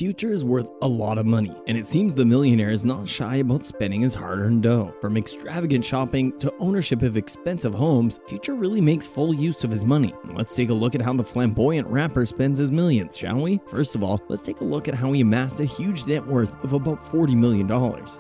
Future is worth a lot of money, and it seems the millionaire is not shy about spending his hard-earned dough. From extravagant shopping to ownership of expensive homes, Future really makes full use of his money. And let's take a look at how the flamboyant rapper spends his millions, shall we? First of all, let's take a look at how he amassed a huge net worth of about $40 million.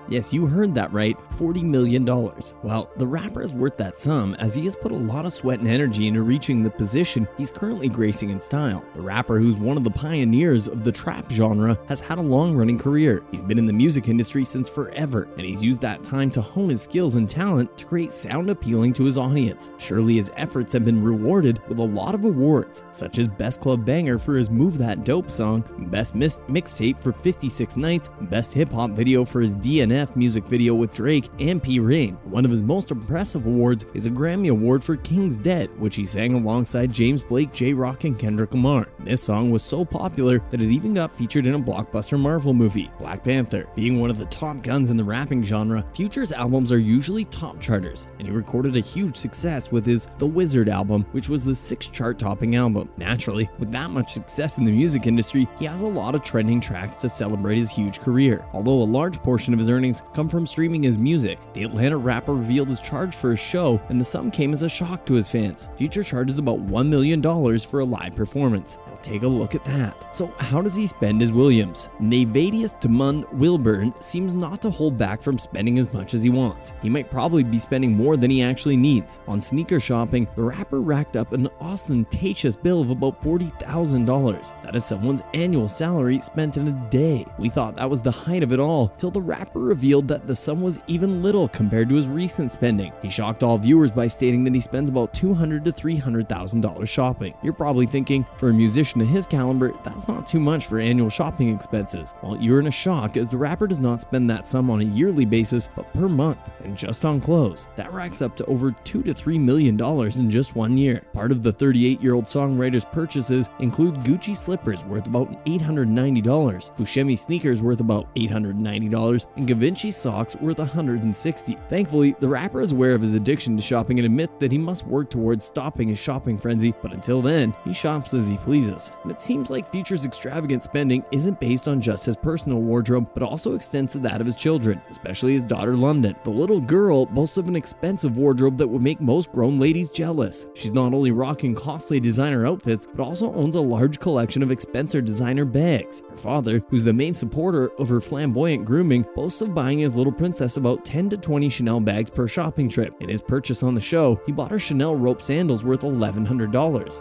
Yes, you heard that right, $40 million. Well, the rapper is worth that sum as he has put a lot of sweat and energy into reaching the position he's currently gracing in style. The rapper, who's one of the pioneers of the trap genre, has had a long-running career. He's been in the music industry since forever, and he's used that time to hone his skills and talent to create sound appealing to his audience. Surely his efforts have been rewarded with a lot of awards, such as Best Club Banger for his Move That Dope song, Best Mixtape for 56 Nights, Best Hip Hop Video for his DNF music video with Drake and P. Rain. One of his most impressive awards is a Grammy Award for King's Dead, which he sang alongside James Blake, J-Rock, and Kendrick Lamar. This song was so popular that it even got featured in a blockbuster Marvel movie, Black Panther. Being one of the top guns in the rapping genre, Future's albums are usually top charters, and he recorded a huge success with his The Wizard album, which was the 6th chart-topping album. Naturally, with that much success in the music industry, he has a lot of trending tracks to celebrate his huge career. Although a large portion of his earnings come from streaming his music, the Atlanta rapper revealed his charge for a show, and the sum came as a shock to his fans. Future charges about $1 million for a live performance. Take a look at that. So how does he spend his Williams? Navadius Damon Wilburn seems not to hold back from spending as much as he wants. He might probably be spending more than he actually needs. On sneaker shopping, the rapper racked up an ostentatious bill of about $40,000. That is someone's annual salary spent in a day. We thought that was the height of it all, till the rapper revealed that the sum was even little compared to his recent spending. He shocked all viewers by stating that he spends about $200,000 to $300,000 shopping. You're probably thinking, for a musician of his caliber, that's not too much for annual shopping expenses. Well, you're in a shock, as the rapper does not spend that sum on a yearly basis, but per month, and just on clothes. That racks up to over $2 to $3 million in just 1 year. Part of the 38-year-old songwriter's purchases include Gucci slippers worth about $890, Buscemi sneakers worth about $890, and Givenchy socks worth $160. Thankfully, the rapper is aware of his addiction to shopping and admits that he must work towards stopping his shopping frenzy, but until then, he shops as he pleases. And it seems like Future's extravagant spending isn't based on just his personal wardrobe, but also extends to that of his children, especially his daughter London. The little girl boasts of an expensive wardrobe that would make most grown ladies jealous. She's not only rocking costly designer outfits, but also owns a large collection of expensive designer bags. Her father, who's the main supporter of her flamboyant grooming, boasts of buying his little princess about 10 to 20 Chanel bags per shopping trip. In his purchase on the show, he bought her Chanel rope sandals worth $1,100,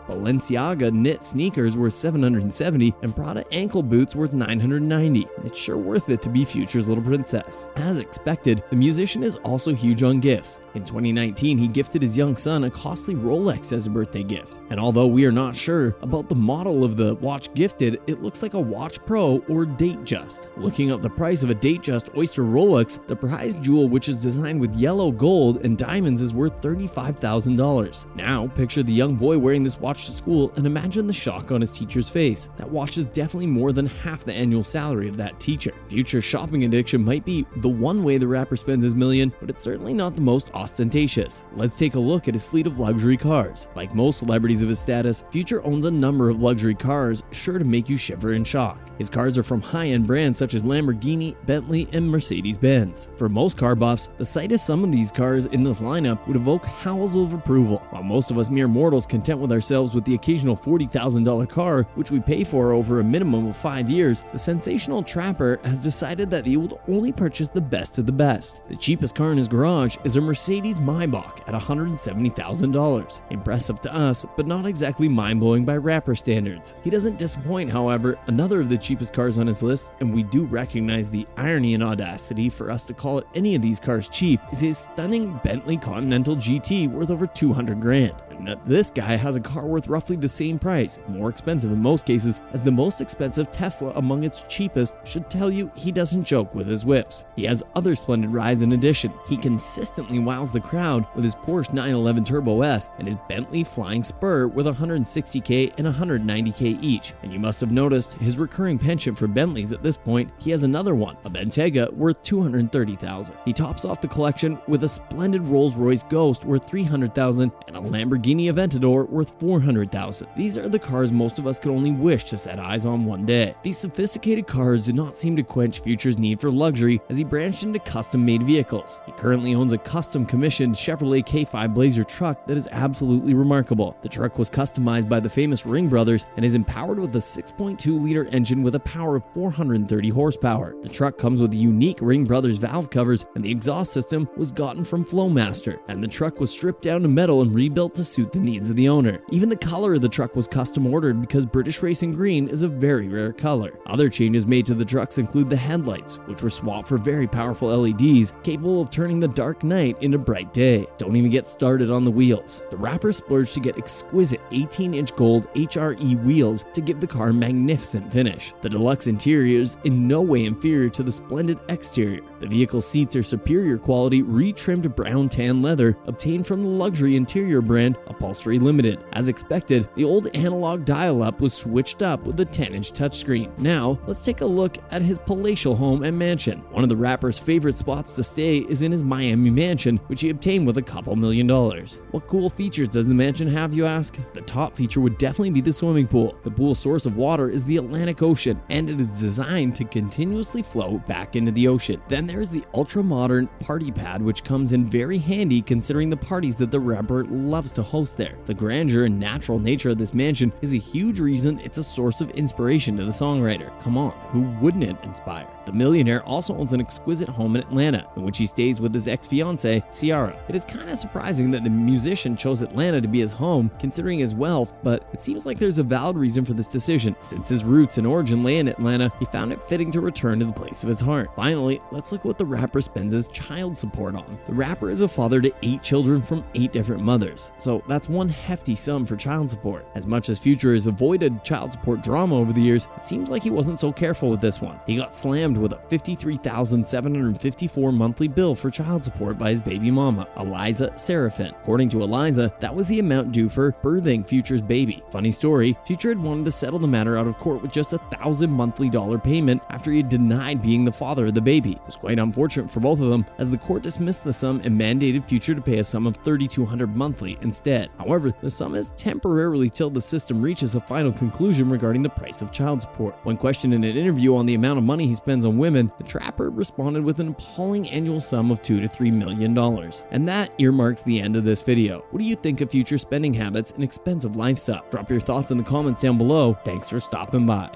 Balenciaga knit sneakers worth $770, and Prada ankle boots worth $990. It's sure worth it to be Future's little princess. As expected, the musician is also huge on gifts. In 2019, he gifted his young son a costly Rolex as a birthday gift. And although we are not sure about the model of the watch gifted, it looks like a Watch Pro or Datejust. Looking up the price of a Datejust Oyster Rolex, the prized jewel, which is designed with yellow gold and diamonds, is worth $35,000. Now, picture the young boy wearing this watch to school and imagine the shock on his teacher's face. That watch is definitely more than half the annual salary of that teacher. Future's shopping addiction might be the one way the rapper spends his million, but it's certainly not the most ostentatious. Let's take a look at his fleet of luxury cars. Like most celebrities of his status, Future owns a number of luxury cars sure to make you shiver in shock. His cars are from high-end brands such as Lamborghini, Bentley, and Mercedes-Benz. For most car buffs, the sight of some of these cars in this lineup would evoke howls of approval. While most of us mere mortals content with ourselves with the occasional $40,000 car, which we pay for over a minimum of 5 years, the sensational trapper has decided that he will only purchase the best of the best. The cheapest car in his garage is a Mercedes Maybach at $170,000. Impressive to us, but not exactly mind-blowing by rapper standards. He doesn't disappoint, however. Another of the cheapest cars on his list, and we do recognize the irony and audacity for us to call it any of these cars cheap, is his stunning Bentley Continental GT worth over $200,000. And this guy has a car worth roughly the same price, more expensive in most cases, as the most expensive Tesla among its cheapest should tell you he doesn't joke with his whips. He has other splendid rides in addition. He consistently wows the crowd with his Porsche 911 Turbo S and his Bentley Flying Spur with $160K and $190K each. And you must have noticed his recurring penchant for Bentleys at this point. He has another one, a Bentayga worth $230,000. He tops off the collection with a splendid Rolls-Royce Ghost worth $300,000 and a Lamborghini Lamborghini Aventador worth $400,000. These are the cars most of us could only wish to set eyes on one day. These sophisticated cars did not seem to quench Future's need for luxury as he branched into custom-made vehicles. He currently owns a custom-commissioned Chevrolet K5 Blazer truck that is absolutely remarkable. The truck was customized by the famous Ring brothers and is empowered with a 6.2-liter engine with a power of 430 horsepower. The truck comes with unique Ring brothers valve covers, and the exhaust system was gotten from Flowmaster, and the truck was stripped down to metal and rebuilt to suit the needs of the owner. Even the color of the truck was custom ordered because British Racing Green is a very rare color. Other changes made to the trucks include the headlights, which were swapped for very powerful LEDs capable of turning the dark night into bright day. Don't even get started on the wheels. The rapper splurged to get exquisite 18-inch gold HRE wheels to give the car a magnificent finish. The deluxe interior is in no way inferior to the splendid exterior. The vehicle's seats are superior quality retrimmed brown tan leather obtained from the luxury interior brand Upholstery Limited. As expected, the old analog dial-up was switched up with a 10-inch touchscreen. Now, let's take a look at his palatial home and mansion. One of the rapper's favorite spots to stay is in his Miami mansion, which he obtained with a couple $1 million. What cool features does the mansion have, you ask? The top feature would definitely be the swimming pool. The pool's source of water is the Atlantic Ocean, and it is designed to continuously flow back into the ocean. Then there is the ultra-modern party pad, which comes in very handy considering the parties that the rapper loves to host there. The grandeur and natural nature of this mansion is a huge reason it's a source of inspiration to the songwriter. Come on, who wouldn't it inspire? The millionaire also owns an exquisite home in Atlanta, in which he stays with his ex-fiancée, Ciara. It is kind of surprising that the musician chose Atlanta to be his home, considering his wealth, but it seems like there's a valid reason for this decision. Since his roots and origin lay in Atlanta, he found it fitting to return to the place of his heart. Finally, let's look at what the rapper spends his child support on. The rapper is a father to 8 children from 8 different mothers, so that's one hefty sum for child support. As much as Future has avoided child support drama over the years, it seems like he wasn't so careful with this one. He got slammed with a $53,754 monthly bill for child support by his baby mama, Eliza Seraphin. According to Eliza, that was the amount due for birthing Future's baby. Funny story, Future had wanted to settle the matter out of court with just $1,000 monthly payment after he had denied being the father of the baby. It was quite unfortunate for both of them, as the court dismissed the sum and mandated Future to pay a sum of $3,200 monthly instead. However, the sum is temporarily till the system reaches a final conclusion regarding the price of child support. When questioned in an interview on the amount of money he spends on women, the trapper responded with an appalling annual sum of $2 to $3 million. And that earmarks the end of this video. What do you think of Future spending habits and expensive lifestyle? Drop your thoughts in the comments down below. Thanks for stopping by.